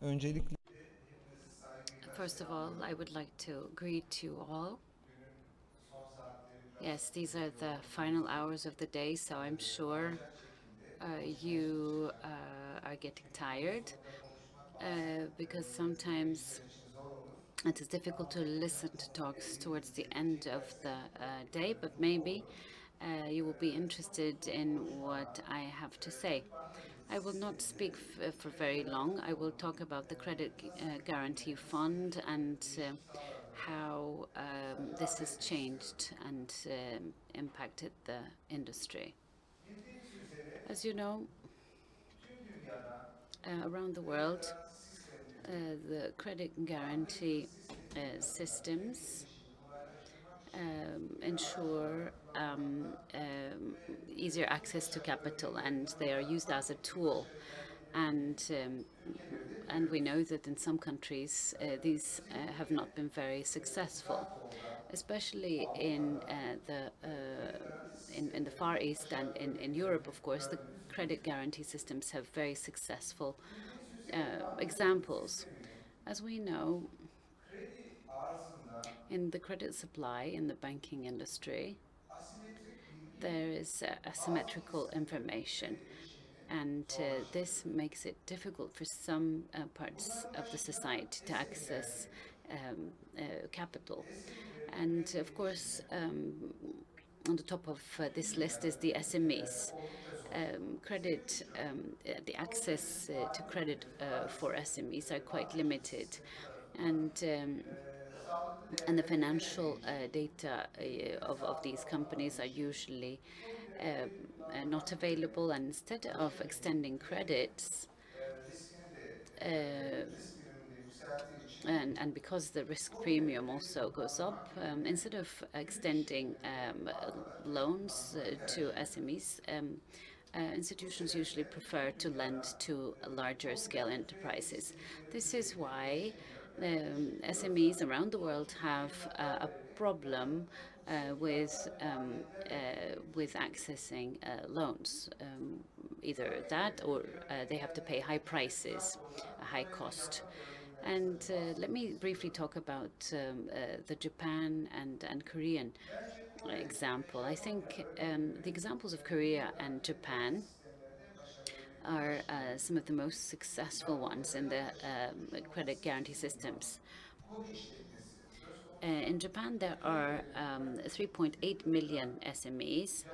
Öncelikle First of all, I would like to greet you all. Yes, these are the final hours of the day, so I'm sure you are getting tired because sometimes it is difficult to listen to talks towards the end of the day, but maybe you will be interested in what I have to say. I will not speak for very long. I will talk about the Credit Guarantee Fund and how this has changed and impacted the industry. As you know, around the world, the credit guarantee systems ensure easier access to capital, and they are used as a tool. And and we know that in some countries these have not been very successful, especially in the Far East and in Europe. Of course, the credit guarantee systems have very successful examples. As we know, in the credit supply in the banking industry, there is asymmetrical information, and this makes it difficult for some parts of the society to access capital. And of course, on the top of this list is the SMEs. The access to credit for SMEs are quite limited, and the financial data of these companies are usually not available. And instead of extending credits, and because the risk premium also goes up, instead of extending loans to SMEs, institutions usually prefer to lend to larger scale enterprises. This is why SMEs around the world have a problem with accessing loans. Either that, or they have to pay high prices, a high cost. And let me briefly talk about the Japan and Korean example. I think the examples of Korea and Japan are some of the most successful ones in the credit guarantee systems. In Japan, there are 3.8 million SMEs,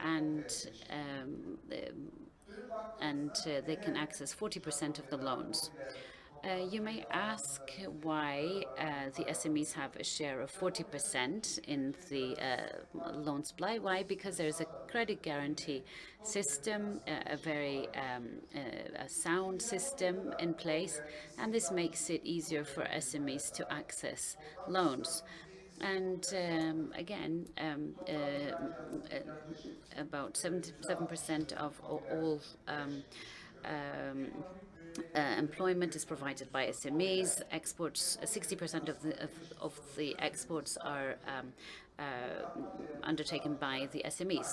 and they can access 40% of the loans. You may ask why the SMEs have a share of 40% in the loan supply. Why? Because there's a credit guarantee system, a very a sound system in place, and this makes it easier for SMEs to access loans. And again, about 77% of all employment is provided by SMEs. Exports, 60% of the exports are undertaken by the SMEs.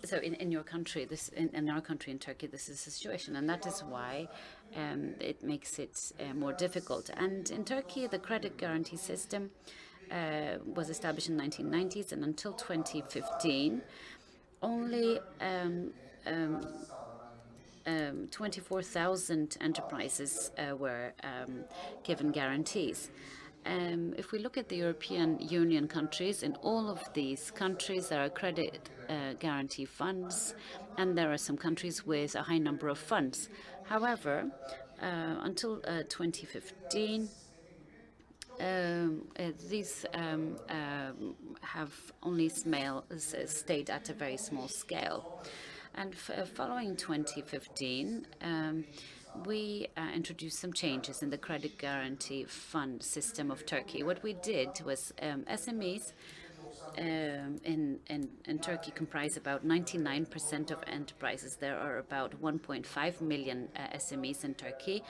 So in your country, in our country, in Turkey, this is the situation, and that is why it makes it more difficult. And in Turkey, the credit guarantee system was established in the 1990s, and until 2015, only 24,000 enterprises were given guarantees. If we look at the European Union countries, in all of these countries there are credit guarantee funds, and there are some countries with a high number of funds. However, until 2015, these have only stayed at a very small scale. And following 2015, we introduced some changes in the credit guarantee fund system of Turkey. What we did was SMEs in Turkey comprise about 99% of enterprises. There are about 1.5 million SMEs in Turkey,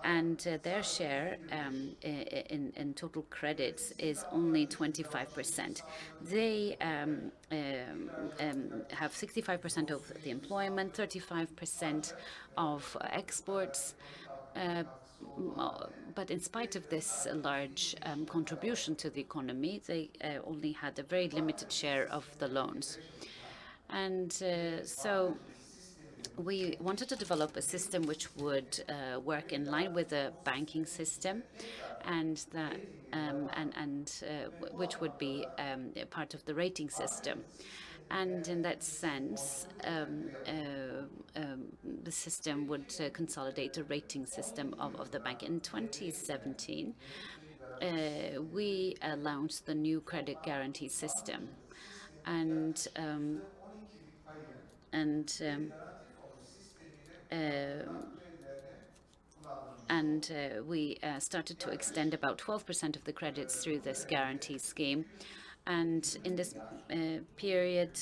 and their share in total credits is only 25%. They have 65% of the employment, 35% of exports. Uh, but in spite of this large contribution to the economy, they only had a very limited share of the loans. And so we wanted to develop a system which would work in line with the banking system, and that which would be part of the rating system. And in that sense, the system would consolidate the rating system of the bank. In 2017, we launched the new credit guarantee system, and and um, we started to extend about 12% of the credits through this guarantee scheme. And in this period,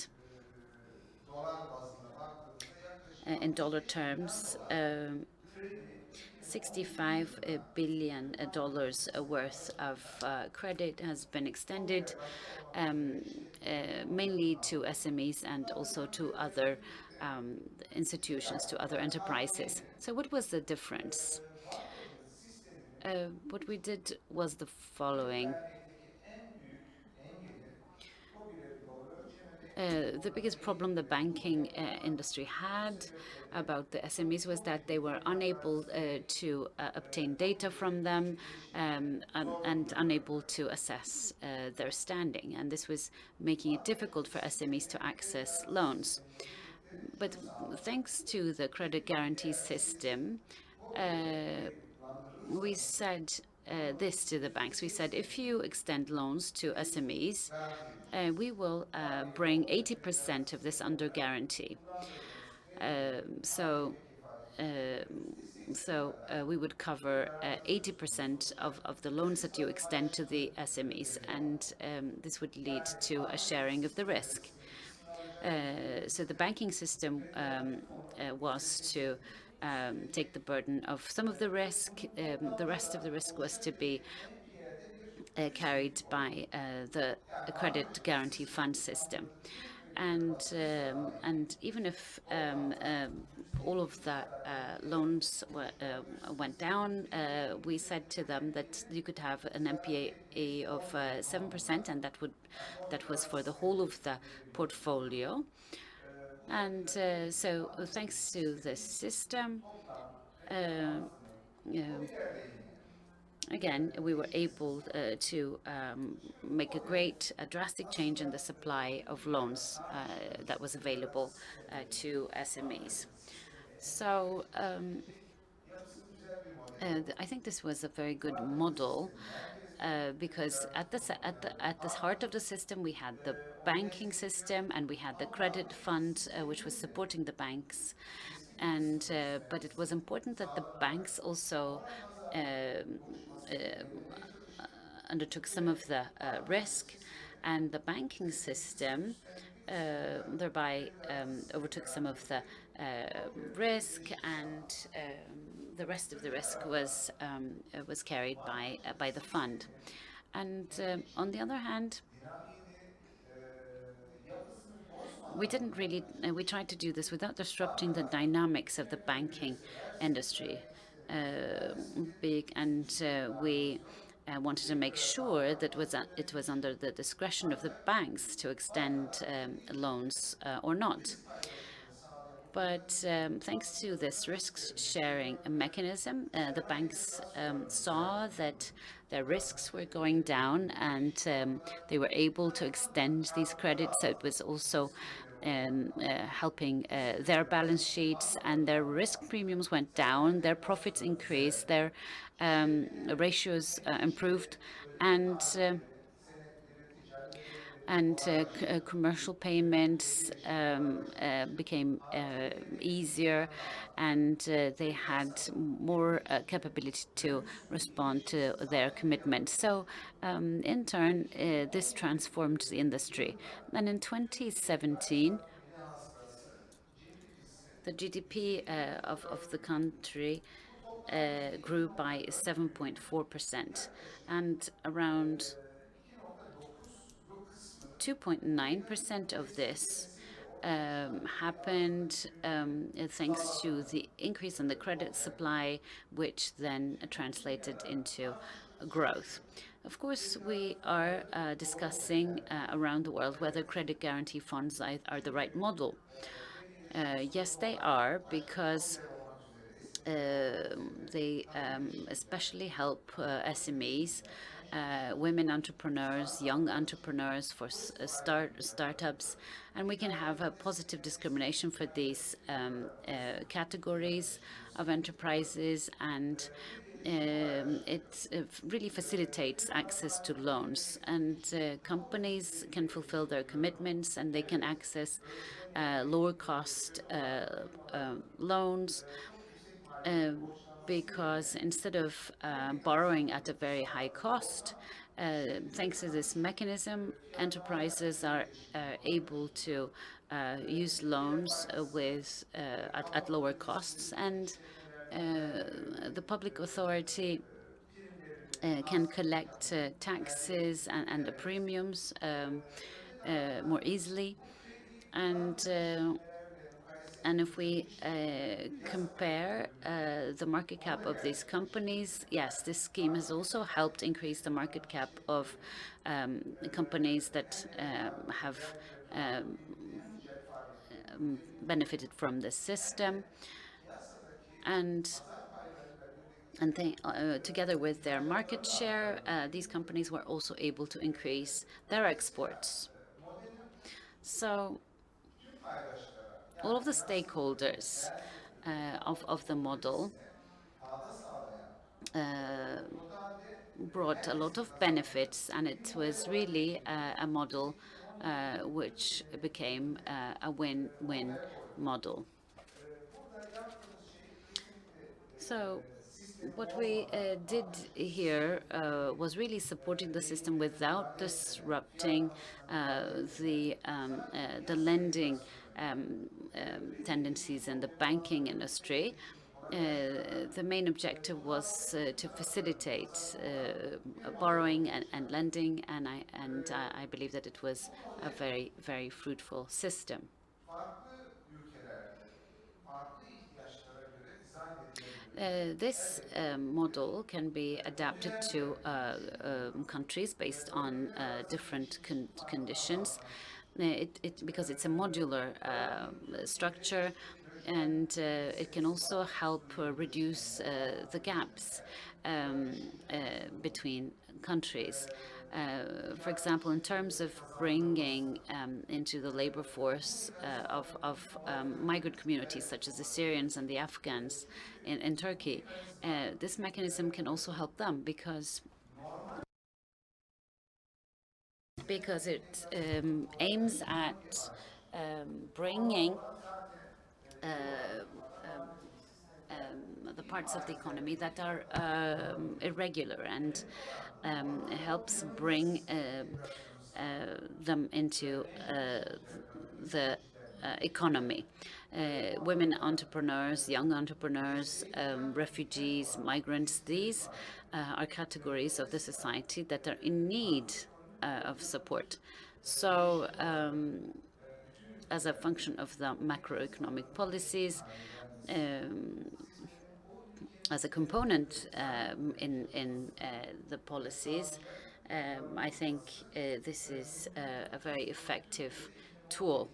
in dollar terms, $65 billion worth of credit has been extended, mainly to SMEs and also to other institutions, to other enterprises. So what was the difference? What we did was the following. The biggest problem the banking industry had about the SMEs was that they were unable to obtain data from them, and unable to assess their standing. And this was making it difficult for SMEs to access loans. But thanks to the credit guarantee system, we said this to the banks. We said, if you extend loans to SMEs, we will bring 80% of this under guarantee. So we would cover 80% of the loans that you extend to the SMEs, and this would lead to a sharing of the risk. So the banking system was to take the burden of some of the risk. The rest of the risk was to be carried by the credit guarantee fund system. And even if all of the loans went down, we said to them that you could have an MPA of 7%, and that was for the whole of the portfolio. And so thanks to this system, again, we were able to make a drastic change in the supply of loans that was available to SMEs. So I think this was a very good model, because at the heart of the system we had the banking system, and we had the credit fund which was supporting the banks. And but it was important that the banks also undertook some of the risk, and the banking system thereby overtook some of the risk, and the rest of the risk was carried by the fund. And on the other hand, we didn't really, we tried to do this without disrupting the dynamics of the banking industry. We wanted to make sure that it was under the discretion of the banks to extend loans or not. But thanks to this risk-sharing mechanism, the banks saw that their risks were going down, and they were able to extend these credits. So it was also helping their balance sheets, and their risk premiums went down, their profits increased, their ratios improved, and and commercial payments became easier, and they had more capability to respond to their commitments. So in turn, this transformed the industry. And in 2017, the GDP of the country grew by 7.4%, and around 2.9% of this happened thanks to the increase in the credit supply, which then translated into growth. Of course, we are discussing around the world whether credit guarantee funds are the right model. Yes, they are, because they especially help SMEs, women entrepreneurs, young entrepreneurs, for startups, and we can have a positive discrimination for these categories of enterprises, and it really facilitates access to loans, and companies can fulfill their commitments, and they can access lower cost loans, because instead of borrowing at a very high cost, thanks to this mechanism, enterprises are able to use loans at lower costs, and the public authority can collect taxes and the premiums more easily. And if we compare the market cap of these companies, yes, this scheme has also helped increase the market cap of companies that have benefited from the system. And they, together with their market share, these companies were also able to increase their exports. So all of the stakeholders of the model brought a lot of benefits, and it was really a model which became a win-win model. So what we did here was really supporting the system without disrupting the lending tendencies in the banking industry. The main objective was to facilitate borrowing and lending, and I believe that it was a very, very fruitful system. This model can be adapted to countries based on different conditions. Because it's a modular structure, and it can also help reduce the gaps between countries. For example, in terms of bringing into the labor force of migrant communities such as the Syrians and the Afghans in Turkey, this mechanism can also help them, because it aims at bringing the parts of the economy that are irregular, and helps bring them into the economy. Women entrepreneurs, young entrepreneurs, refugees, migrants, these are categories of the society that are in need of support. So as a function of the macroeconomic policies, as a component in the policies, I think this is a very effective tool.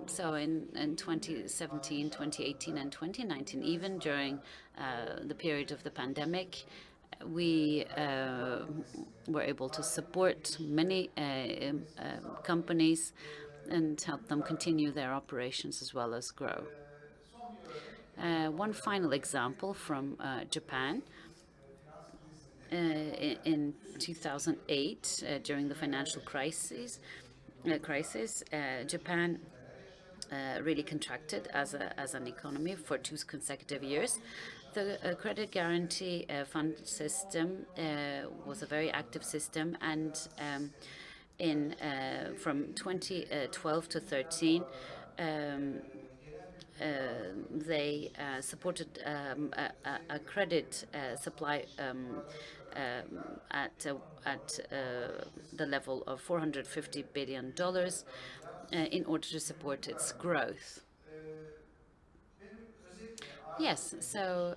So in 2017, 2018, and 2019, even during the period of the pandemic, we were able to support many companies and help them continue their operations as well as grow. One final example from Japan. in 2008, during the financial crisis, Japan really contracted as an economy for 2 consecutive years. The credit guarantee fund system was a very active system, and in from 2012 to 13, um, they supported a credit supply at the level of $450 billion in order to support its growth. Yes, so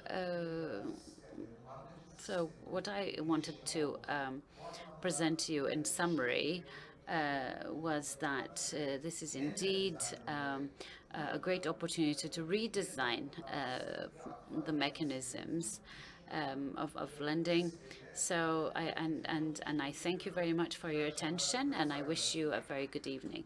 what I wanted to present to you in summary was that this is indeed a great opportunity to redesign the mechanisms of lending. So I thank you very much for your attention, and I wish you a very good evening.